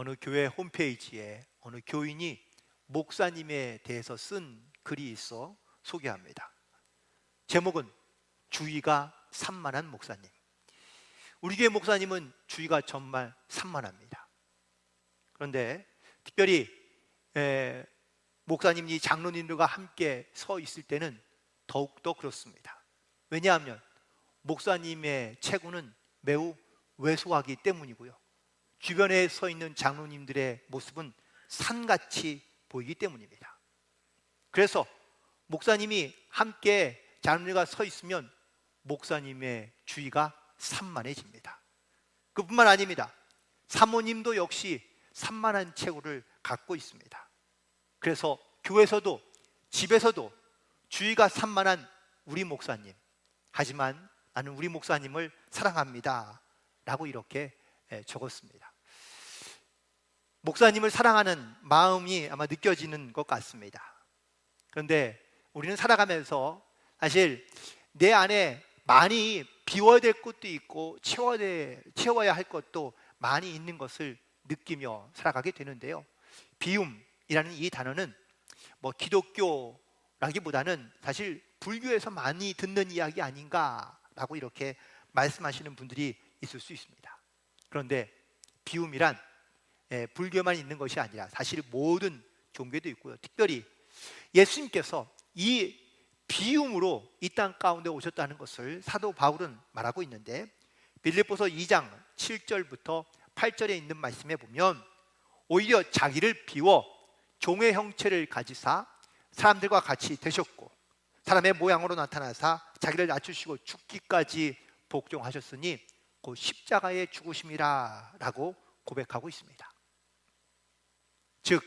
어느 교회 홈페이지에 어느 교인이 목사님에 대해서 쓴 글이 있어 소개합니다. 제목은 주의가 산만한 목사님. 우리 교회 목사님은 주의가 정말 산만합니다. 그런데 특별히 목사님이 장로님들과 함께 서 있을 때는 더욱더 그렇습니다. 왜냐하면 목사님의 체구는 매우 왜소하기 때문이고요, 주변에 서 있는 장로님들의 모습은 산같이 보이기 때문입니다. 그래서 목사님이 함께 장로님과 서 있으면 목사님의 주의가 산만해집니다. 그뿐만 아닙니다. 사모님도 역시 산만한 체구를 갖고 있습니다. 그래서 교회에서도 집에서도 주의가 산만한 우리 목사님, 하지만 나는 우리 목사님을 사랑합니다 라고 이렇게 적었습니다. 목사님을 사랑하는 마음이 아마 느껴지는 것 같습니다. 그런데 우리는 살아가면서 사실 내 안에 많이 비워야 될 것도 있고 채워야 할 것도 많이 있는 것을 느끼며 살아가게 되는데요, 비움이라는 이 단어는 기독교라기보다는 사실 불교에서 많이 듣는 이야기 아닌가라고 이렇게 말씀하시는 분들이 있을 수 있습니다. 그런데 비움이란 불교만 있는 것이 아니라 사실 모든 종교도 있고요, 특별히 예수님께서 이 비움으로 이 땅 가운데 오셨다는 것을 사도 바울은 말하고 있는데, 빌립보서 2장 7절부터 8절에 있는 말씀에 보면 오히려 자기를 비워 종의 형체를 가지사 사람들과 같이 되셨고 사람의 모양으로 나타나사 자기를 낮추시고 죽기까지 복종하셨으니 곧 십자가의 죽으심이라 라고 고백하고 있습니다. 즉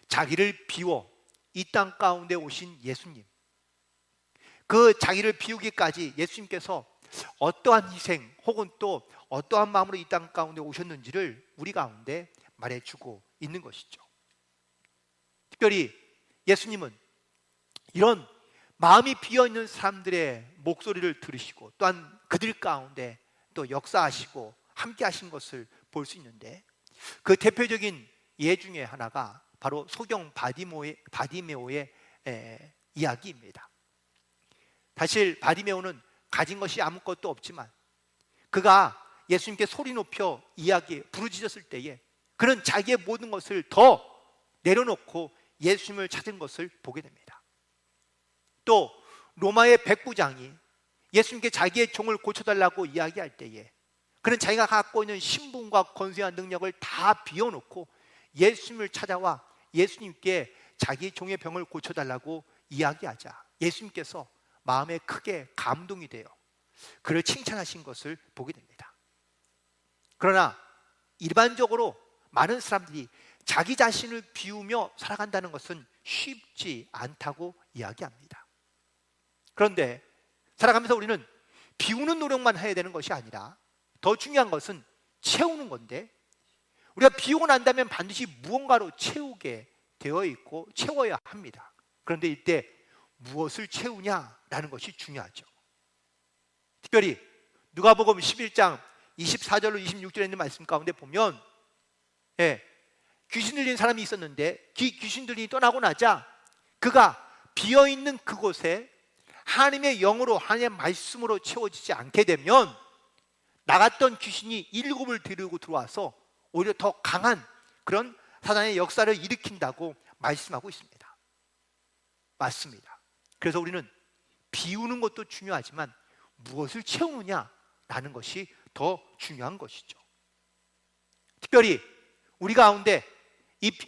자기를 비워 이 땅 가운데 오신 예수님, 그 자기를 비우기까지 예수님께서 어떠한 희생 혹은 또 어떠한 마음으로 이 땅 가운데 오셨는지를 우리 가운데 말해주고 있는 것이죠. 특별히 예수님은 이런 마음이 비어있는 사람들의 목소리를 들으시고 또한 그들 가운데 또 역사하시고 함께 하신 것을 볼 수 있는데, 그 대표적인 예 중에 하나가 바로 소경 바디메오의 이야기입니다. 사실 바디메오는 가진 것이 아무것도 없지만 그가 예수님께 소리 높여 부르짖었을 때에 그는 자기의 모든 것을 더 내려놓고 예수님을 찾은 것을 보게 됩니다. 또 로마의 백부장이 예수님께 자기의 종을 고쳐달라고 이야기할 때에 그는 자기가 갖고 있는 신분과 권세와 능력을 다 비워놓고 예수님을 찾아와 예수님께 자기 종의 병을 고쳐달라고 이야기하자 예수님께서 마음에 크게 감동이 되어 그를 칭찬하신 것을 보게 됩니다. 그러나 일반적으로 많은 사람들이 자기 자신을 비우며 살아간다는 것은 쉽지 않다고 이야기합니다. 그런데 살아가면서 우리는 비우는 노력만 해야 되는 것이 아니라 더 중요한 것은 채우는 건데, 우리가 비우고 난다면 반드시 무언가로 채우게 되어 있고 채워야 합니다. 그런데 이때 무엇을 채우냐라는 것이 중요하죠. 특별히 누가복음 11장 24절로 26절에 있는 말씀 가운데 보면 귀신 들린 사람이 있었는데 귀신 들림이 떠나고 나자 그가 비어있는 그곳에 하나님의 영으로 하나님의 말씀으로 채워지지 않게 되면 나갔던 귀신이 7을 데리고 들어와서 오히려 더 강한 그런 사단의 역사를 일으킨다고 말씀하고 있습니다. 맞습니다. 그래서 우리는 비우는 것도 중요하지만 무엇을 채우느냐라는 것이 더 중요한 것이죠. 특별히 우리 가운데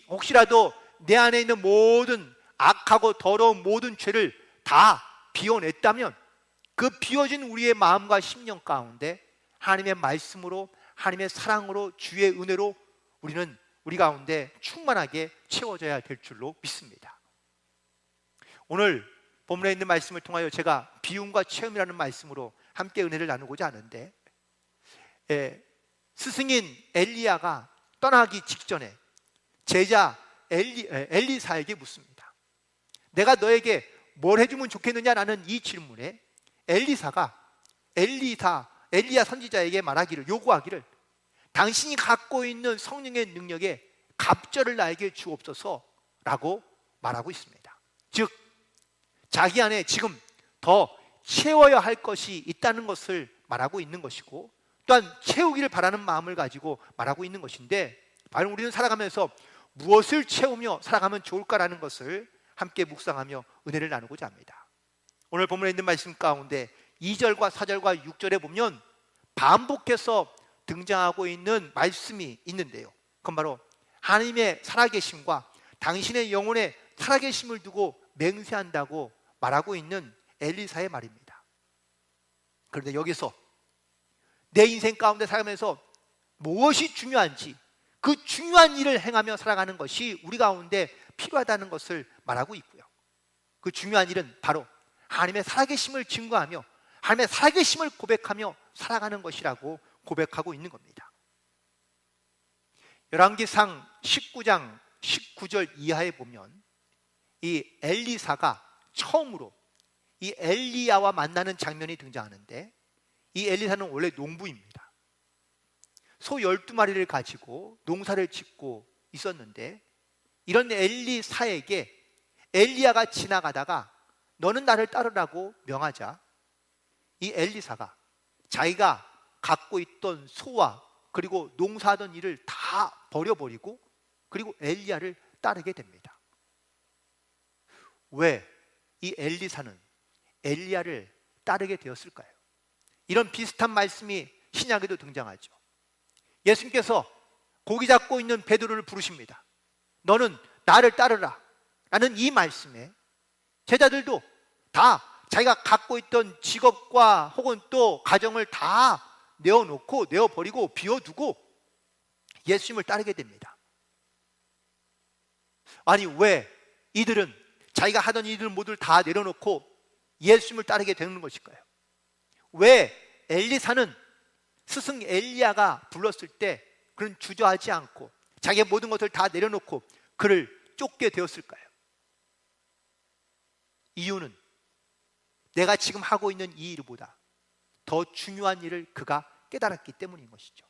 혹시라도 내 안에 있는 모든 악하고 더러운 모든 죄를 다 비워냈다면 그 비워진 우리의 마음과 심령 가운데 하나님의 말씀으로, 하나님의 사랑으로, 주의 은혜로 우리는 우리 가운데 충만하게 채워져야 될 줄로 믿습니다. 오늘 본문에 있는 말씀을 통하여 제가 비움과 체험이라는 말씀으로 함께 은혜를 나누고자 하는데, 스승인 엘리야가 떠나기 직전에 제자 엘리사에게 묻습니다. 내가 너에게 뭘 해주면 좋겠느냐라는 이 질문에 엘리사가 엘리야 선지자에게 요구하기를 당신이 갖고 있는 성령의 능력에 갑절을 나에게 주옵소서라고 말하고 있습니다. 즉 자기 안에 지금 더 채워야 할 것이 있다는 것을 말하고 있는 것이고, 또한 채우기를 바라는 마음을 가지고 말하고 있는 것인데, 바로 우리는 살아가면서 무엇을 채우며 살아가면 좋을까라는 것을 함께 묵상하며 은혜를 나누고자 합니다. 오늘 본문에 있는 말씀 가운데 2절과 4절과 6절에 보면 반복해서 등장하고 있는 말씀이 있는데요, 그건 바로 하나님의 살아계심과 당신의 영혼의 살아계심을 두고 맹세한다고 말하고 있는 엘리사의 말입니다. 그런데 여기서 내 인생 가운데 살아가면서 무엇이 중요한지, 그 중요한 일을 행하며 살아가는 것이 우리 가운데 필요하다는 것을 말하고 있고요, 그 중요한 일은 바로 하나님의 살아계심을 증거하며 하나님의 살아계심을 고백하며 살아가는 것이라고 고백하고 있는 겁니다. 열왕기상 19장 19절 이하에 보면 이 엘리사가 처음으로 이 엘리야와 만나는 장면이 등장하는데, 이 엘리사는 원래 농부입니다. 소 12마리를 가지고 농사를 짓고 있었는데, 이런 엘리사에게 엘리야가 지나가다가 너는 나를 따르라고 명하자 이 엘리사가 자기가 갖고 있던 소와 그리고 농사하던 일을 다 버려버리고 그리고 엘리야를 따르게 됩니다. 왜 이 엘리사는 엘리야를 따르게 되었을까요? 이런 비슷한 말씀이 신약에도 등장하죠. 예수님께서 고기 잡고 있는 베드로를 부르십니다. 너는 나를 따르라 라는 이 말씀에 제자들도 다 자기가 갖고 있던 직업과 혹은 또 가정을 다 내어놓고 내어버리고 비워두고 예수님을 따르게 됩니다. 아니 왜 이들은 자기가 하던 일을 모두 다 내려놓고 예수님을 따르게 되는 것일까요? 왜 엘리사는 스승 엘리야가 불렀을 때 그는 주저하지 않고 자기의 모든 것을 다 내려놓고 그를 쫓게 되었을까요? 이유는 내가 지금 하고 있는 이 일보다 더 중요한 일을 그가 깨달았기 때문인 것이죠.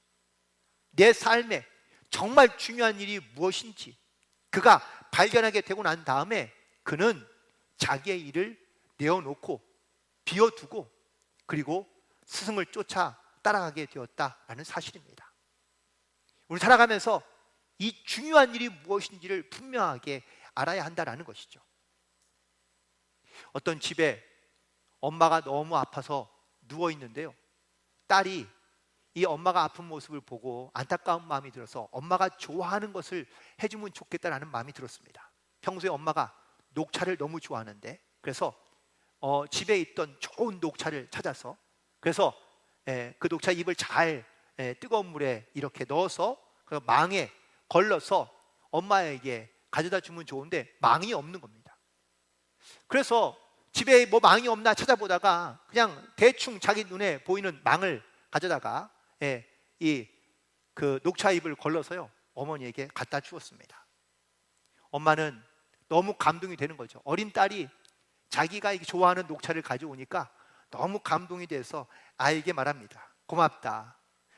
내 삶에 정말 중요한 일이 무엇인지 그가 발견하게 되고 난 다음에 그는 자기의 일을 내어놓고 비워두고 그리고 스승을 쫓아 따라가게 되었다라는 사실입니다. 우리 살아가면서 이 중요한 일이 무엇인지를 분명하게 알아야 한다는 것이죠. 어떤 집에 엄마가 너무 아파서 누워 있는데요, 딸이 이 엄마가 아픈 모습을 보고 안타까운 마음이 들어서 엄마가 좋아하는 것을 해주면 좋겠다라는 마음이 들었습니다. 평소에 엄마가 녹차를 너무 좋아하는데, 그래서 집에 있던 좋은 녹차를 찾아서 그래서 그 녹차 잎을 잘 뜨거운 물에 이렇게 넣어서 그 망에 걸러서 엄마에게 가져다 주면 좋은데 망이 없는 겁니다. 그래서 집에 뭐 망이 없나 찾아보다가 그냥 대충 자기 눈에 보이는 망을 가져다가 이 그 녹차 잎을 걸러서요 어머니에게 갖다 주었습니다. 엄마는 너무 감동이 되는 거죠. 어린 딸이 자기가 좋아하는 녹차를 가져오니까 너무 감동이 돼서 아이에게 말합니다. 고맙다.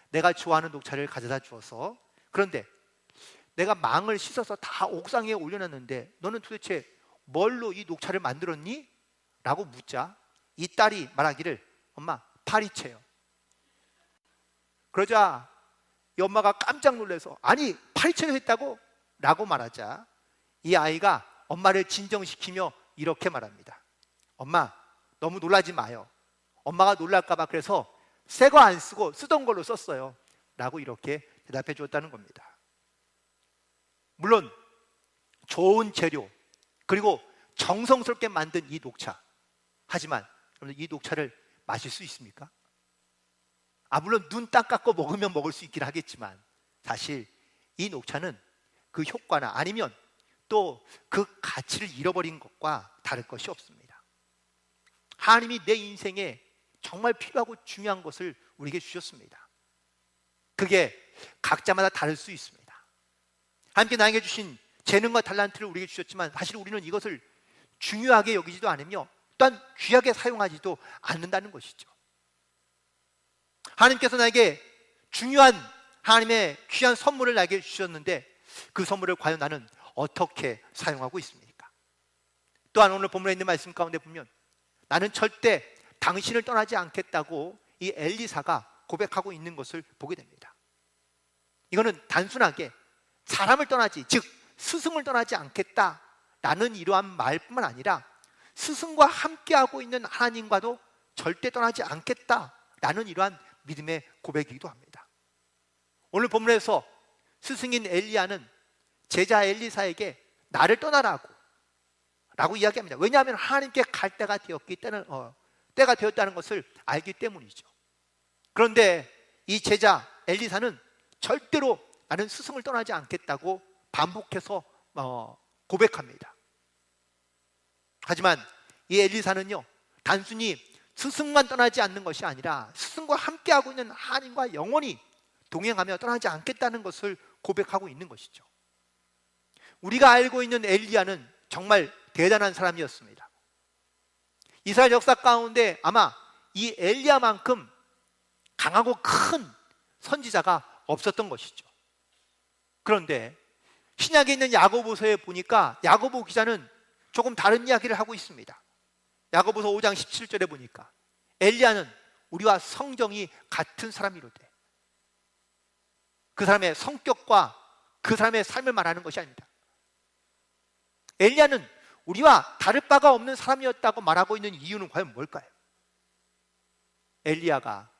내가 좋아하는 녹차를 가져다 주어서. 그런데 내가 망을 씻어서 다 옥상에 올려놨는데 너는 도대체 뭘로 이 녹차를 만들었니? 라고 묻자 이 딸이 말하기를 엄마 파리채요. 그러자 이 엄마가 깜짝 놀라서 아니 파리채를 했다고? 라고 말하자 이 아이가 엄마를 진정시키며 이렇게 말합니다. 엄마 너무 놀라지 마요. 엄마가 놀랄까 봐 그래서 새 거 안 쓰고 쓰던 걸로 썼어요. 라고 이렇게 대답해 주었다는 겁니다. 물론 좋은 재료 그리고 정성스럽게 만든 이 녹차, 하지만 여러분들 이 녹차를 마실 수 있습니까? 물론 눈 딱 감고 먹으면 먹을 수 있긴 하겠지만 사실 이 녹차는 그 효과나 아니면 또 그 가치를 잃어버린 것과 다를 것이 없습니다. 하나님이 내 인생에 정말 필요하고 중요한 것을 우리에게 주셨습니다. 그게 각자마다 다를 수 있습니다. 하나님께 나에게 주신 재능과 달란트를 우리에게 주셨지만 사실 우리는 이것을 중요하게 여기지도 않으며 또한 귀하게 사용하지도 않는다는 것이죠. 하나님께서 나에게 중요한 하나님의 귀한 선물을 나에게 주셨는데 그 선물을 과연 나는 어떻게 사용하고 있습니까? 또한 오늘 본문에 있는 말씀 가운데 보면 나는 절대 당신을 떠나지 않겠다고 이 엘리사가 고백하고 있는 것을 보게 됩니다. 이거는 단순하게 사람을 떠나지, 즉 스승을 떠나지 않겠다라는 이러한 말뿐만 아니라 스승과 함께하고 있는 하나님과도 절대 떠나지 않겠다라는 이러한 믿음의 고백이기도 합니다. 오늘 본문에서 스승인 엘리야는 제자 엘리사에게 나를 떠나라고 이야기합니다. 왜냐하면 하나님께 갈 때가 때가 되었다는 것을 알기 때문이죠. 그런데 이 제자 엘리사는 절대로 나는 스승을 떠나지 않겠다고 반복해서 고백합니다. 하지만 이 엘리사는요, 단순히 스승만 떠나지 않는 것이 아니라 스승과 함께하고 있는 하나님과 영원히 동행하며 떠나지 않겠다는 것을 고백하고 있는 것이죠. 우리가 알고 있는 엘리야는 정말 대단한 사람이었습니다. 이스라엘 역사 가운데 아마 이 엘리야만큼 강하고 큰 선지자가 없었던 것이죠. 그런데 신약에 있는 야고보서에 보니까 야고보 기자는 조금 다른 이야기를 하고 있습니다. 야고보서 5장 17절에 보니까 엘리야는 우리와 성정이 같은 사람이로되, 그 사람의 성격과 그 사람의 삶을 말하는 것이 아닙니다. 엘리야는 우리와 다를 바가 없는 사람이었다고 말하고 있는 이유는 과연 뭘까요? 엘리야가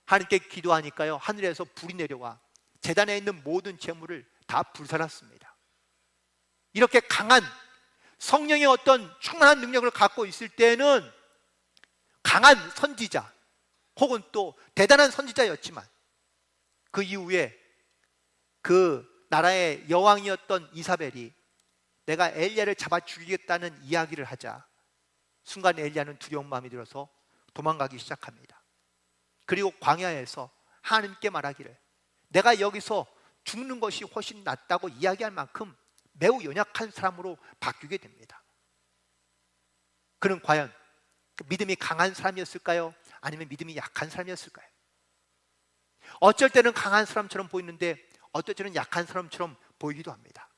하나님께 기도하니까요, 하늘에서 불이 내려와 제단에 있는 모든 재물을 다 불살랐습니다. 이렇게 강한 성령의 어떤 충만한 능력을 갖고 있을 때는 강한 선지자 혹은 또 대단한 선지자였지만 그 이후에 그 나라의 여왕이었던 이사벨이 내가 엘리야를 잡아 죽이겠다는 이야기를 하자 순간 엘리야는 두려운 마음이 들어서 도망가기 시작합니다. 그리고 광야에서 하나님께 말하기를 내가 여기서 죽는 것이 훨씬 낫다고 이야기할 만큼 매우 연약한 사람으로 바뀌게 됩니다. 그는 과연 믿음이 강한 사람이었을까요? 아니면 믿음이 약한 사람이었을까요? 어쩔 때는 강한 사람처럼 보이는데 어떨 때는 약한 사람처럼 보이기도 합니다.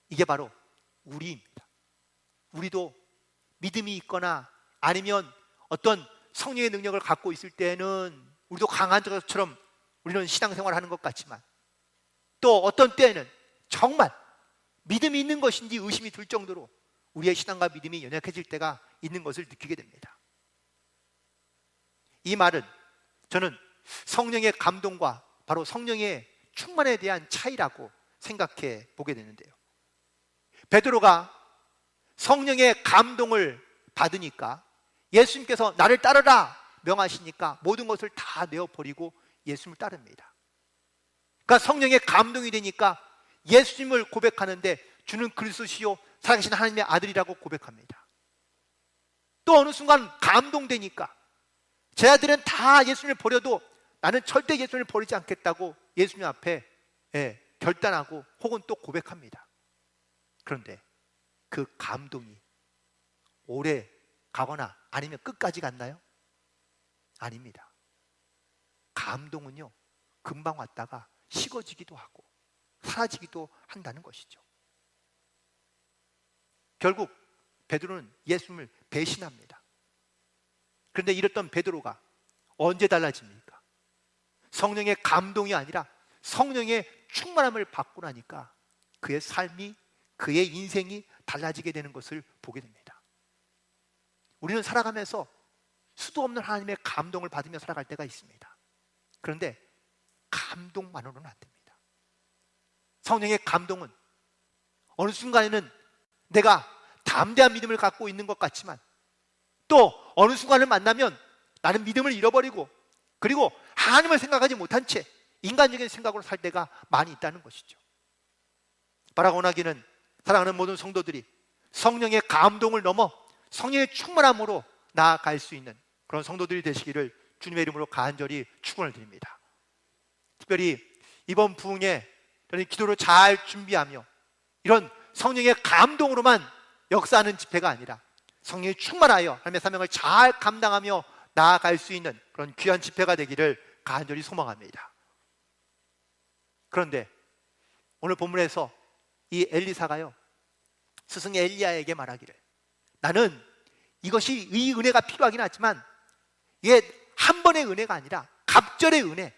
이게 바로 우리입니다. 우리도 믿음이 있거나 아니면 어떤 성령의 능력을 갖고 있을 때는 우리도 강한 것처럼 우리는 신앙생활을 하는 것 같지만 또 어떤 때는 정말 믿음이 있는 것인지 의심이 들 정도로 우리의 신앙과 믿음이 연약해질 때가 있는 것을 느끼게 됩니다. 이 말은 저는 성령의 감동과 바로 성령의 충만에 대한 차이라고 생각해 보게 되는데요. 베드로가 성령의 감동을 받으니까 예수님께서 나를 따르라 명하시니까 모든 것을 다 내어버리고 예수님을 따릅니다. 그러니까 성령의 감동이 되니까 예수님을 고백하는데 주는 그리스도시요 살아계신 하나님의 아들이라고 고백합니다. 또 어느 순간 감동되니까 제 아들은 다 예수님을 버려도 나는 절대 예수님을 버리지 않겠다고 예수님 앞에 결단하고 혹은 또 고백합니다. 그런데 그 감동이 오래 가거나 아니면 끝까지 갔나요? 아닙니다. 감동은요 금방 왔다가 식어지기도 하고 사라지기도 한다는 것이죠. 결국 베드로는 예수님을 배신합니다. 그런데 이랬던 베드로가 언제 달라집니까? 성령의 감동이 아니라 성령의 충만함을 받고 나니까 그의 삶이, 그의 인생이 달라지게 되는 것을 보게 됩니다. 우리는 살아가면서 수도 없는 하나님의 감동을 받으며 살아갈 때가 있습니다. 그런데 감동만으로는 안 됩니다. 성령의 감동은 어느 순간에는 내가 담대한 믿음을 갖고 있는 것 같지만 또 어느 순간을 만나면 나는 믿음을 잃어버리고 그리고 하나님을 생각하지 못한 채 인간적인 생각으로 살 때가 많이 있다는 것이죠. 바라고나기는 사랑하는 모든 성도들이 성령의 감동을 넘어 성령의 충만함으로 나아갈 수 있는 그런 성도들이 되시기를 주님의 이름으로 간절히 축원을 드립니다. 특별히 이번 부흥에 기도를 잘 준비하며 이런 성령의 감동으로만 역사하는 집회가 아니라 성령이 충만하여 하나님의 사명을 잘 감당하며 나아갈 수 있는 그런 귀한 집회가 되기를 간절히 소망합니다. 그런데 오늘 본문에서 이 엘리사가요, 스승 엘리야에게 말하기를, 나는 이것이 이 은혜가 필요하긴 하지만 이게 한 번의 은혜가 아니라 갑절의 은혜,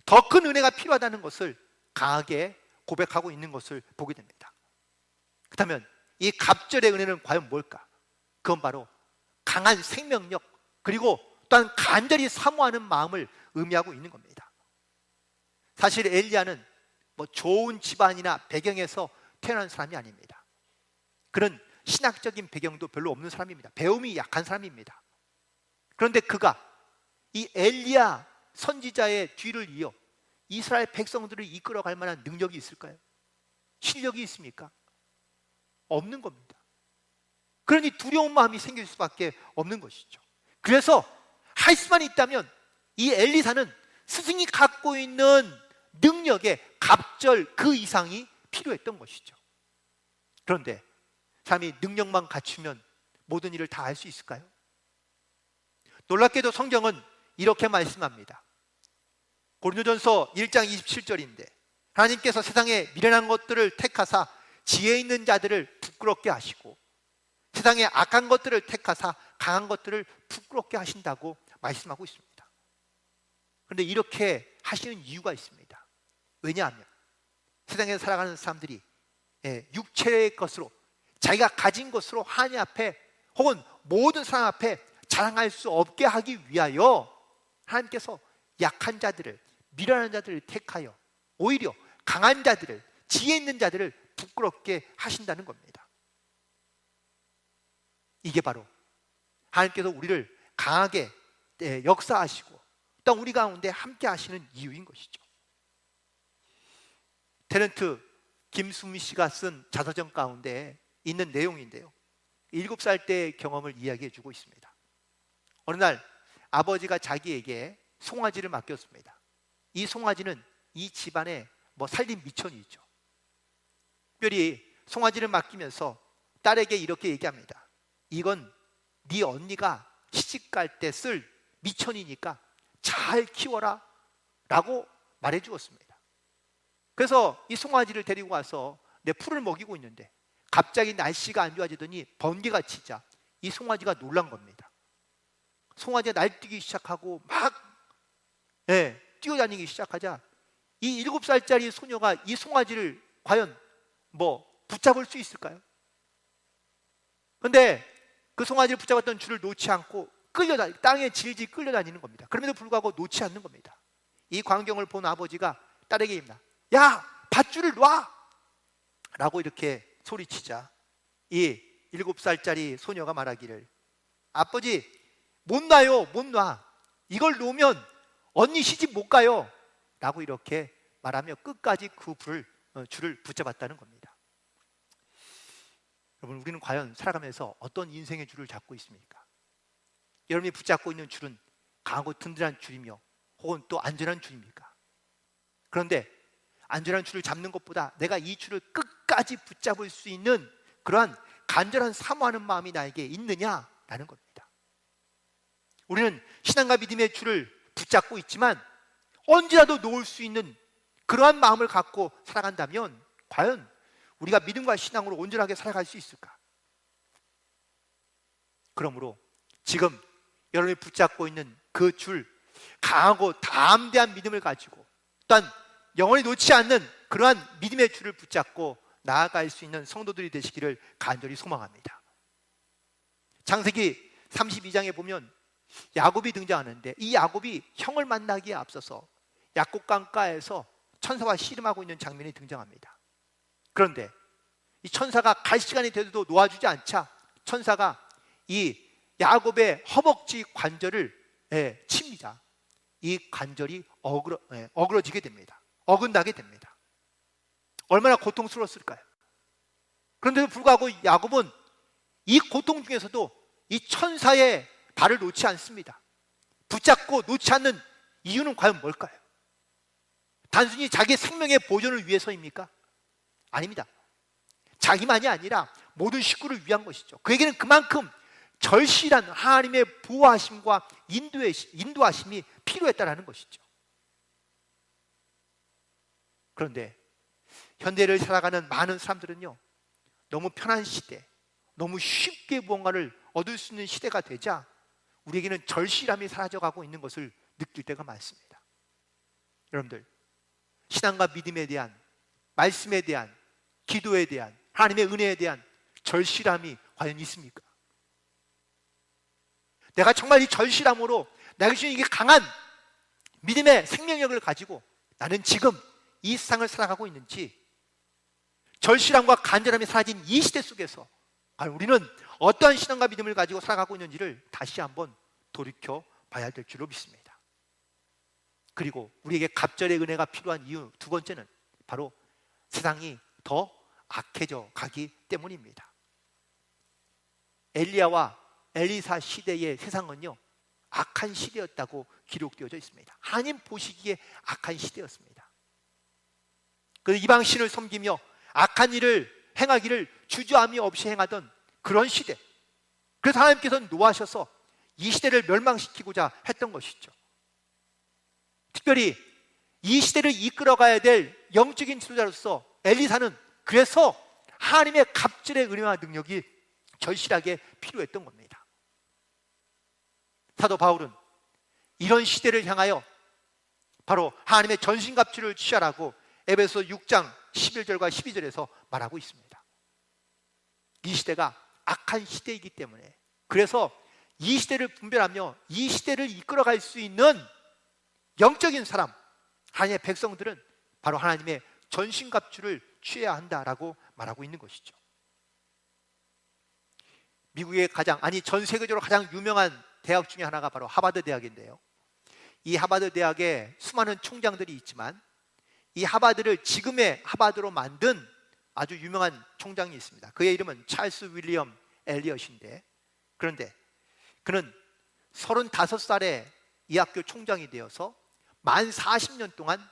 더 큰 은혜가 필요하다는 것을 강하게 고백하고 있는 것을 보게 됩니다. 그렇다면 이 갑절의 은혜는 과연 뭘까? 그건 바로 강한 생명력, 그리고 또한 간절히 사모하는 마음을 의미하고 있는 겁니다. 사실 엘리야는 뭐 좋은 집안이나 배경에서 태어난 사람이 아닙니다. 그는 신학적인 배경도 별로 없는 사람입니다. 배움이 약한 사람입니다. 그런데 그가 이 엘리야 선지자의 뒤를 이어 이스라엘 백성들을 이끌어갈 만한 능력이 있을까요? 실력이 있습니까? 없는 겁니다. 그러니 두려운 마음이 생길 수밖에 없는 것이죠. 그래서 할 수만 있다면 이 엘리사는 스승이 갖고 있는 능력의 갑절 그 이상이 필요했던 것이죠. 그런데 사람이 능력만 갖추면 모든 일을 다 할 수 있을까요? 놀랍게도 성경은 이렇게 말씀합니다. 고린도전서 1장 27절인데 하나님께서 세상에 미련한 것들을 택하사 지혜 있는 자들을 부끄럽게 하시고 세상에 악한 것들을 택하사 강한 것들을 부끄럽게 하신다고 말씀하고 있습니다. 그런데 이렇게 하시는 이유가 있습니다. 왜냐하면 세상에 살아가는 사람들이 육체의 것으로, 자기가 가진 것으로 하나님 앞에 혹은 모든 사람 앞에 자랑할 수 없게 하기 위하여 하나님께서 약한 자들을, 미련한 자들을 택하여 오히려 강한 자들을, 지혜 있는 자들을 부끄럽게 하신다는 겁니다. 이게 바로 하나님께서 우리를 강하게 역사하시고 또 우리 가운데 함께 하시는 이유인 것이죠. 탤런트 김수미 씨가 쓴 자서전 가운데 있는 내용인데요, 7살 때의 경험을 이야기해 주고 있습니다. 어느 날 아버지가 자기에게 송아지를 맡겼습니다. 이 송아지는 이 집안에 살림 미천이 있죠. 특별히 송아지를 맡기면서 딸에게 이렇게 얘기합니다. 이건 네 언니가 시집갈 때 쓸 미천이니까 잘 키워라 라고 말해 주었습니다. 그래서 이 송아지를 데리고 와서 내 풀을 먹이고 있는데 갑자기 날씨가 안 좋아지더니 번개가 치자 이 송아지가 놀란 겁니다. 송아지가 날뛰기 시작하고 막 뛰어다니기 시작하자 이 7살짜리 소녀가 이 송아지를 과연 붙잡을 수 있을까요? 그런데 그 송아지를 붙잡았던 줄을 놓지 않고 땅에 질질 끌려다니는 겁니다. 그럼에도 불구하고 놓지 않는 겁니다. 이 광경을 본 아버지가 딸에게 입니다. 야, 밧줄을 놔! 라고 이렇게 소리치자 이 7살짜리 소녀가 말하기를, 아버지 못 놔요, 못 놔. 이걸 놓으면 언니 시집 못 가요 라고 이렇게 말하며 끝까지 그 줄을 붙잡았다는 겁니다. 여러분, 우리는 과연 살아가면서 어떤 인생의 줄을 잡고 있습니까? 여러분이 붙잡고 있는 줄은 강하고 든든한 줄이며 혹은 또 안전한 줄입니까? 그런데 안전한 줄을 잡는 것보다 내가 이 줄을 끝까지 붙잡을 수 있는 그러한 간절한 사모하는 마음이 나에게 있느냐라는 겁니다. 우리는 신앙과 믿음의 줄을 붙잡고 있지만 언제라도 놓을 수 있는 그러한 마음을 갖고 살아간다면 과연 우리가 믿음과 신앙으로 온전하게 살아갈 수 있을까? 그러므로 지금 여러분이 붙잡고 있는 그 줄, 강하고 담대한 믿음을 가지고 또한 영원히 놓지 않는 그러한 믿음의 줄을 붙잡고 나아갈 수 있는 성도들이 되시기를 간절히 소망합니다. 창세기 32장에 보면 야곱이 등장하는데 이 야곱이 형을 만나기에 앞서서 야곱 강가에서 천사와 씨름하고 있는 장면이 등장합니다. 그런데 이 천사가 갈 시간이 돼도 놓아주지 않자 천사가 이 야곱의 허벅지 관절을 칩니다. 이 관절이 어그러지게 됩니다. 어긋나게 됩니다. 얼마나 고통스러웠을까요? 그런데도 불구하고 야곱은 이 고통 중에서도 이 천사의 발을 놓지 않습니다. 붙잡고 놓지 않는 이유는 과연 뭘까요? 단순히 자기 생명의 보존을 위해서입니까? 아닙니다. 자기만이 아니라 모든 식구를 위한 것이죠. 그에게는 그만큼 절실한 하나님의 보호하심과 인도하심이 필요했다는 것이죠. 그런데 현대를 살아가는 많은 사람들은요, 너무 편한 시대, 너무 쉽게 무언가를 얻을 수 있는 시대가 되자 우리에게는 절실함이 사라져가고 있는 것을 느낄 때가 많습니다. 여러분들, 신앙과 믿음에 대한, 말씀에 대한, 기도에 대한, 하나님의 은혜에 대한 절실함이 과연 있습니까? 내가 정말 이 절실함으로 나에게 이게 강한 믿음의 생명력을 가지고 나는 지금 이 세상을 살아가고 있는지, 절실함과 간절함이 사라진 이 시대 속에서 과연 우리는 어떠한 신앙과 믿음을 가지고 살아가고 있는지를 다시 한번 돌이켜 봐야 될 줄로 믿습니다. 그리고 우리에게 갑절의 은혜가 필요한 이유 두 번째는 바로 세상이 더 악해져 가기 때문입니다. 엘리야와 엘리사 시대의 세상은요, 악한 시대였다고 기록되어져 있습니다. 하나님 보시기에 악한 시대였습니다. 그래서 이방신을 섬기며 악한 일을 행하기를 주저함이 없이 행하던 그런 시대, 그래서 하나님께서는 노하셔서 이 시대를 멸망시키고자 했던 것이죠. 특별히 이 시대를 이끌어가야 될 영적인 지도자로서 엘리사는 그래서 하나님의 갑절의 은혜와 능력이 절실하게 필요했던 겁니다. 사도 바울은 이런 시대를 향하여 바로 하나님의 전신갑주를 취하라고 에베소 6장 11절과 12절에서 말하고 있습니다. 이 시대가 악한 시대이기 때문에, 그래서 이 시대를 분별하며 이 시대를 이끌어갈 수 있는 영적인 사람, 하나님의 백성들은 바로 하나님의 전신갑주를 취해야 한다라고 말하고 있는 것이죠. 미국의 전 세계적으로 가장 유명한 대학 중에 하나가 바로 하버드 대학인데요, 이 하버드 대학에 수많은 총장들이 있지만 이 하버드를 지금의 하버드로 만든 아주 유명한 총장이 있습니다. 그의 이름은 찰스 윌리엄 엘리엇인데, 그런데 그는 35살에 이 학교 총장이 되어서 만 40년 동안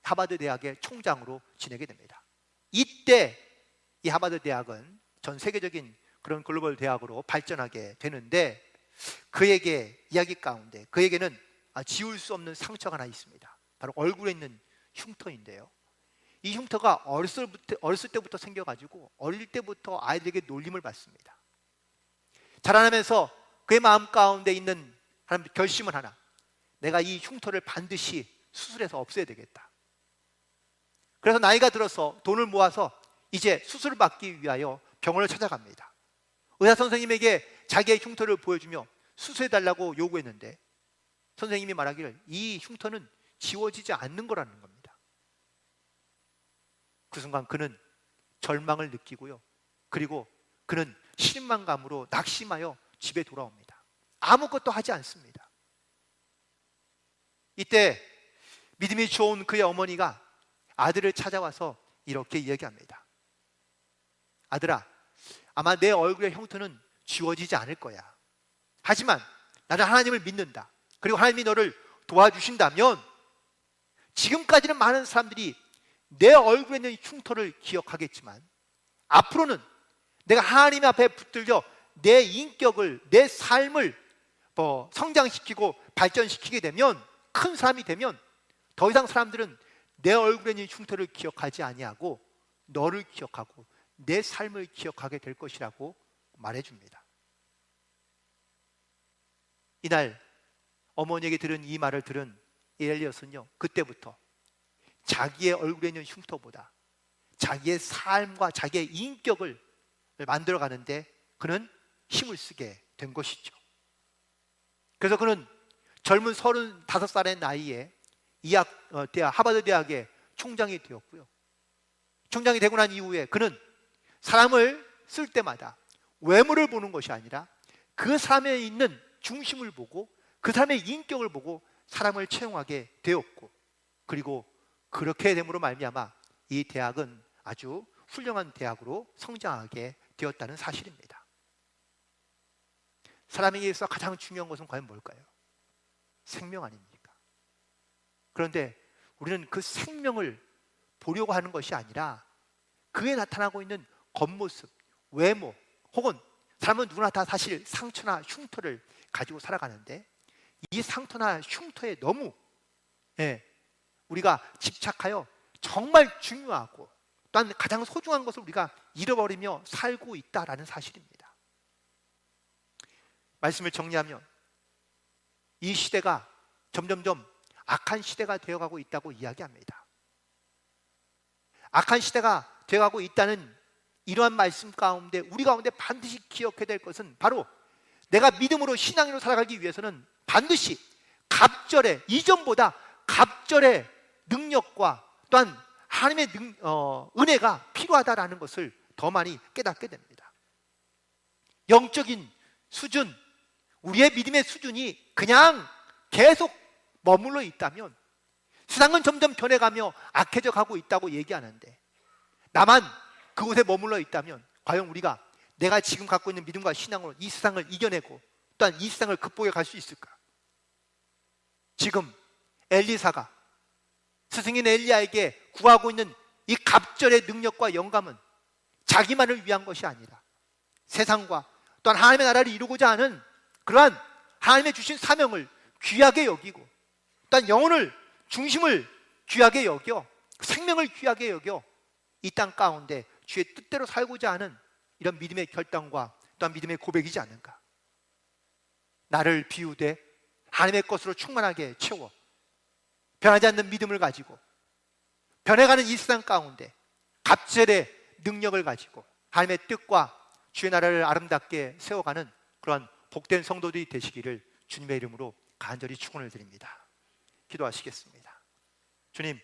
하버드 대학의 총장으로 지내게 됩니다. 이때 이 하버드 대학은 전 세계적인 그런 글로벌 대학으로 발전하게 되는데, 그에게 이야기 가운데 그에게는 지울 수 없는 상처가 하나 있습니다. 바로 얼굴에 있는 흉터인데요, 이 흉터가 어렸을 때부터 생겨가지고 어릴 때부터 아이들에게 놀림을 받습니다. 자라나면서 그의 마음 가운데 있는 결심은 하나, 내가 이 흉터를 반드시 수술해서 없애야 되겠다. 그래서 나이가 들어서 돈을 모아서 이제 수술을 받기 위하여 병원을 찾아갑니다. 의사 선생님에게 자기의 흉터를 보여주며 수술해달라고 요구했는데 선생님이 말하기를 이 흉터는 지워지지 않는 거라는 겁니다. 그 순간 그는 절망을 느끼고요, 그리고 그는 실망감으로 낙심하여 집에 돌아옵니다. 아무것도 하지 않습니다. 이때 믿음이 좋은 그의 어머니가 아들을 찾아와서 이렇게 이야기합니다. 아들아, 아마 내 얼굴의 흉터는 지워지지 않을 거야. 하지만 나는 하나님을 믿는다. 그리고 하나님이 너를 도와주신다면 지금까지는 많은 사람들이 내 얼굴에 있는 흉터를 기억하겠지만 앞으로는 내가 하나님 앞에 붙들려 내 인격을, 내 삶을 성장시키고 발전시키게 되면, 큰 사람이 되면 더 이상 사람들은 내 얼굴에 있는 흉터를 기억하지 아니하고 너를 기억하고 내 삶을 기억하게 될 것이라고 말해줍니다. 이날 어머니에게 들은 이 말을 들은 엘리엇은요, 그때부터 자기의 얼굴에 있는 흉터보다 자기의 삶과 자기의 인격을 만들어가는데 그는 힘을 쓰게 된 것이죠. 그래서 그는 젊은 35살의 나이에 하버드 대학의 총장이 되었고요, 총장이 되고 난 이후에 그는 사람을 쓸 때마다 외모를 보는 것이 아니라 그 사람에 있는 중심을 보고 그 사람의 인격을 보고 사람을 채용하게 되었고, 그리고 그렇게 됨으로 말미암아 이 대학은 아주 훌륭한 대학으로 성장하게 되었다는 사실입니다. 사람에게 있어서 가장 중요한 것은 과연 뭘까요? 생명 아닙니까? 그런데 우리는 그 생명을 보려고 하는 것이 아니라 그에 나타나고 있는 겉모습, 외모, 혹은 사람은 누구나 다 사실 상처나 흉터를 가지고 살아가는데 이 상처나 흉터에 너무 우리가 집착하여 정말 중요하고 또한 가장 소중한 것을 우리가 잃어버리며 살고 있다라는 사실입니다. 말씀을 정리하면 이 시대가 점점점 악한 시대가 되어가고 있다고 이야기합니다. 악한 시대가 되어가고 있다는 이러한 말씀 가운데 우리 가운데 반드시 기억해야 될 것은 바로 내가 믿음으로 신앙으로 살아가기 위해서는 반드시 갑절의 이전보다 갑절의 능력과 또한 하나님의 은혜가 필요하다라는 것을 더 많이 깨닫게 됩니다. 영적인 수준, 우리의 믿음의 수준이 그냥 계속 머물러 있다면 세상은 점점 변해가며 악해져 가고 있다고 얘기하는데 나만 그곳에 머물러 있다면 과연 우리가 내가 지금 갖고 있는 믿음과 신앙으로 이 세상을 이겨내고 또한 이 세상을 극복해 갈 수 있을까? 지금 엘리사가 스승인 엘리야에게 구하고 있는 이 갑절의 능력과 영감은 자기만을 위한 것이 아니라 세상과 또한 하나님의 나라를 이루고자 하는 그러한 하나님의 주신 사명을 귀하게 여기고 또한 영혼을 중심을 귀하게 여겨 생명을 귀하게 여겨 이 땅 가운데 주의 뜻대로 살고자 하는 이런 믿음의 결단과 또한 믿음의 고백이지 않는가. 나를 비우되 하나님의 것으로 충만하게 채워 변하지 않는 믿음을 가지고 변해가는 이 세상 가운데 갑절의 능력을 가지고 하나님의 뜻과 주의 나라를 아름답게 세워가는 그러한 복된 성도들이 되시기를 주님의 이름으로 간절히 축원을 드립니다. 기도하시겠습니다. 주님,